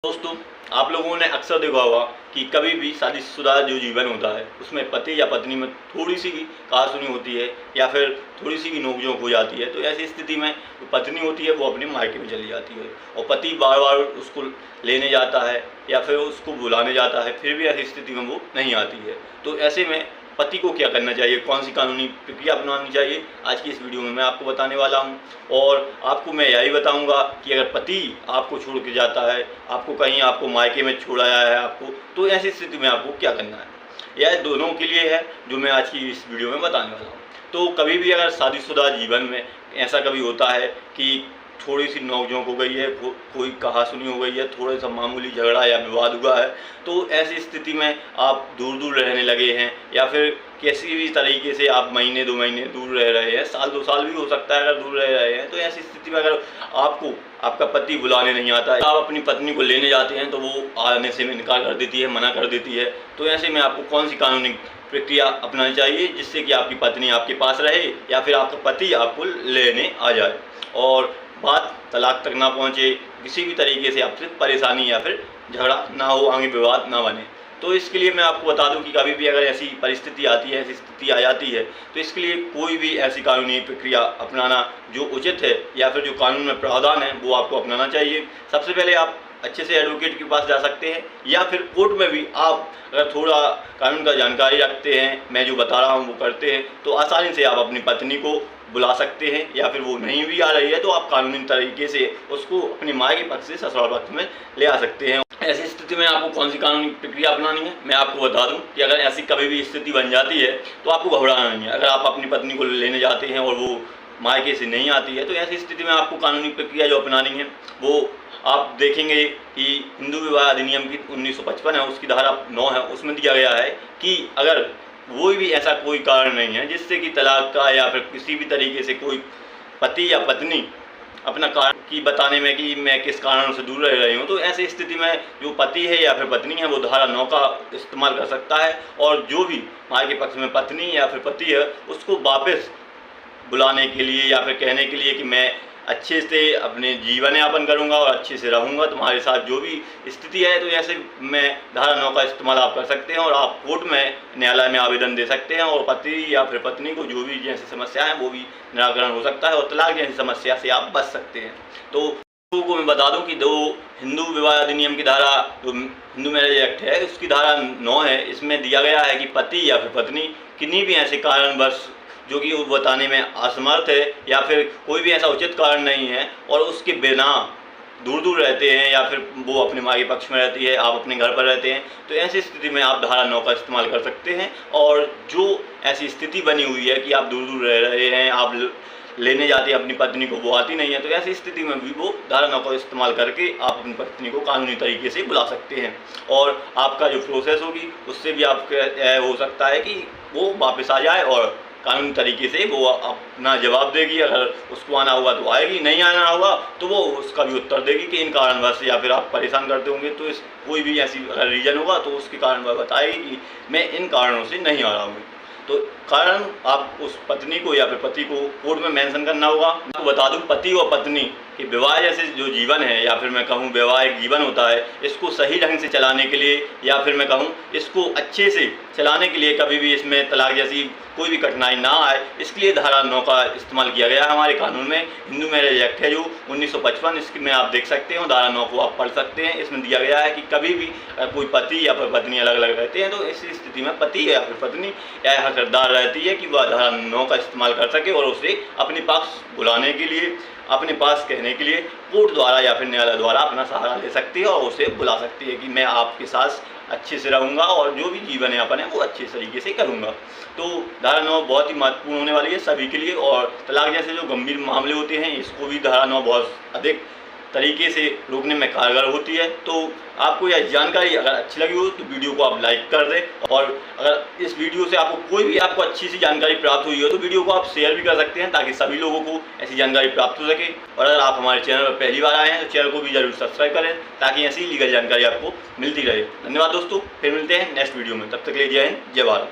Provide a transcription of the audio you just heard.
दोस्तों, आप लोगों ने अक्सर देखा होगा कि कभी भी शादीशुदा जो जीवन होता है उसमें पति या पत्नी में थोड़ी सी भी कहासुनी होती है या फिर थोड़ी सी भी नोकझोंक हो जाती है। तो ऐसी स्थिति में जो पत्नी होती है वो अपने मायके में चली जाती है और पति बार बार उसको लेने जाता है या फिर उसको बुलाने जाता है, फिर भी ऐसी स्थिति में वो नहीं आती है। तो ऐसे में पति को क्या करना चाहिए, कौन सी कानूनी प्रक्रिया अपनानी चाहिए, आज की इस वीडियो में मैं आपको बताने वाला हूं। और आपको मैं यही बताऊंगा कि अगर पति आपको छोड़ के जाता है, आपको मायके में छोड़ाया है आपको, तो ऐसी स्थिति में आपको क्या करना है, यह दोनों के लिए है जो मैं आज की इस वीडियो में बताने वाला हूँ। तो कभी भी अगर शादीशुदा जीवन में ऐसा कभी होता है कि थोड़ी सी नोकझोंक हो गई है, कोई कहासुनी हो गई है, थोड़ा सा मामूली झगड़ा या विवाद हुआ है, तो ऐसी स्थिति में आप दूर दूर रहने लगे हैं या फिर किसी भी तरीके से आप महीने 2 महीने दूर रह रहे हैं, साल 2 साल भी हो सकता है अगर दूर रह रहे हैं, तो ऐसी स्थिति में अगर आपको आपका पति बुलाने नहीं आता है, आप अपनी पत्नी को लेने जाते हैं तो वो आने से इनकार कर देती है, मना कर देती है। तो ऐसे में आपको कौन सी कानूनी प्रक्रिया अपनानी चाहिए जिससे कि आपकी पत्नी आपके पास रहे या फिर आपका पति आपको लेने आ जाए और बात तलाक तक ना पहुँचे, किसी भी तरीके से आपसे परेशानी या फिर झगड़ा ना हो, आगे विवाद ना बने। तो इसके लिए मैं आपको बता दूं कि कभी भी अगर ऐसी परिस्थिति आती है, ऐसी स्थिति आ जाती है, तो इसके लिए कोई भी ऐसी कानूनी प्रक्रिया अपनाना जो उचित है या फिर जो कानून में प्रावधान है वो आपको अपनाना चाहिए। सबसे पहले आप अच्छे से एडवोकेट के पास जा सकते हैं या फिर कोर्ट में भी आप अगर थोड़ा कानून का जानकारी रखते हैं, मैं जो बता रहा हूँ वो करते हैं, तो आसानी से आप अपनी पत्नी को बुला सकते हैं या फिर वो नहीं भी आ रही है तो आप कानूनी तरीके से उसको अपनी माँ के पक्ष से ससुराल पक्ष में ले आ सकते हैं। ऐसी स्थिति में आपको कौन सी कानूनी प्रक्रिया अपनानी है मैं आपको बता दूं कि अगर ऐसी कभी भी स्थिति बन जाती है तो आपको घबराना नहीं है। अगर आप अपनी पत्नी को लेने जाते हैं और वो मायके से नहीं आती है तो ऐसी स्थिति में आपको कानूनी प्रक्रिया जो अपनानी है वो आप देखेंगे कि हिंदू विवाह अधिनियम की 1955 है, उसकी धारा 9 है, उसमें दिया गया है कि अगर कोई भी ऐसा कोई कारण नहीं है जिससे कि तलाक का या फिर किसी भी तरीके से कोई पति या पत्नी अपना कारण की बताने में कि मैं किस कारण से दूर रह रही हूँ, तो ऐसी स्थिति में जो पति है या फिर पत्नी है वो धारा 9 का इस्तेमाल कर सकता है और जो भी माँ के पक्ष में पत्नी या फिर पति है उसको वापस बुलाने के लिए या फिर कहने के लिए कि मैं अच्छे से अपने जीवन यापन करूंगा और अच्छे से रहूंगा तुम्हारे साथ, जो भी स्थिति है, तो ऐसे मैं धारा 9 का इस्तेमाल आप कर सकते हैं और आप कोर्ट में न्यायालय में आवेदन दे सकते हैं और पति या फिर पत्नी को जो भी जैसी समस्या है वो भी निराकरण हो सकता है और तलाक जैसी समस्या से आप बच सकते हैं। तो लोगों को मैं बता दूं कि दो हिंदू विवाह अधिनियम की धारा जो हिंदू मैरिज एक्ट है उसकी धारा 9 है, इसमें दिया गया है कि पति या फिर पत्नी किन्हीं भी ऐसे कारणवश जो कि वो बताने में असमर्थ है या फिर कोई भी ऐसा उचित कारण नहीं है और उसके बिना दूर दूर रहते हैं या फिर वो अपने माँ के पक्ष में रहती है, आप अपने घर पर रहते हैं, तो ऐसी स्थिति में आप धारा 9 का इस्तेमाल कर सकते हैं। और जो ऐसी स्थिति बनी हुई है कि आप दूर दूर रह रहे हैं, आप लेने जाते हैं अपनी पत्नी को, वो आती नहीं है, तो ऐसी स्थिति में भी वो धारा 9 का इस्तेमाल करके आप अपनी पत्नी को कानूनी तरीके से बुला सकते हैं और आपका जो प्रोसेस होगी उससे भी आपका हो सकता है कि वो वापस आ जाए और कानूनी तरीके से वो अपना जवाब देगी। अगर उसको आना होगा तो आएगी, नहीं आना होगा तो वो उसका भी उत्तर देगी कि इन कारणवश या फिर आप परेशान करते होंगे तो इस कोई भी ऐसी अगर रीज़न होगा तो उसके कारण वह बताएगी कि मैं इन कारणों से नहीं आ रहा हूँ। तो कारण आप उस पत्नी को या फिर पति को कोर्ट में मेंशन करना होगा। आपको बता दूं पति और पत्नी कि विवाह जैसे जो जीवन है या फिर मैं कहूँ वैवाहिक जीवन होता है, इसको सही ढंग से चलाने के लिए या फिर मैं कहूँ इसको अच्छे से चलाने के लिए कभी भी इसमें तलाक जैसी कोई भी कठिनाई ना आए, इसके लिए धारा 9 का इस्तेमाल किया गया है हमारे कानून में। हिंदू मैरिज एक्ट है जो 1955, इसमें आप देख सकते हो, धारा 9 को आप पढ़ सकते हैं। इसमें दिया गया है कि कभी भी कोई पति या फिर पत्नी अलग अलग रहते हैं तो इस स्थिति में पति या फिर पत्नी या हकदार रहती है कि वह धारा 9 का इस्तेमाल कर सके और उसे अपने पास बुलाने के लिए, अपने पास कहने के लिए कोर्ट द्वारा या फिर न्यायालय द्वारा अपना सहारा ले सकती है और उसे बुला सकती है कि मैं आपके साथ अच्छे से रहूँगा और जो भी जीवन यापन है वो अच्छे तरीके से करूँगा। तो धारा 9 बहुत ही महत्वपूर्ण होने वाली है सभी के लिए और तलाक जैसे जो गंभीर मामले होते हैं इसको भी धारा 9 बहुत अधिक तरीके से रोकने में कारगर होती है। तो आपको यह जानकारी अगर अच्छी लगी हो तो वीडियो को आप लाइक कर दें और अगर इस वीडियो से आपको अच्छी सी जानकारी प्राप्त हुई हो तो वीडियो को आप शेयर भी कर सकते हैं ताकि सभी लोगों को ऐसी जानकारी प्राप्त हो सके। और अगर आप हमारे चैनल पर पहली बार आए हैं तो चैनल को भी जरूर सब्सक्राइब करें ताकि ऐसी लीगल जानकारी आपको मिलती रहे। धन्यवाद दोस्तों, फिर मिलते हैं नेक्स्ट वीडियो में, तब तक के लिए जय हिंद, जय भारत।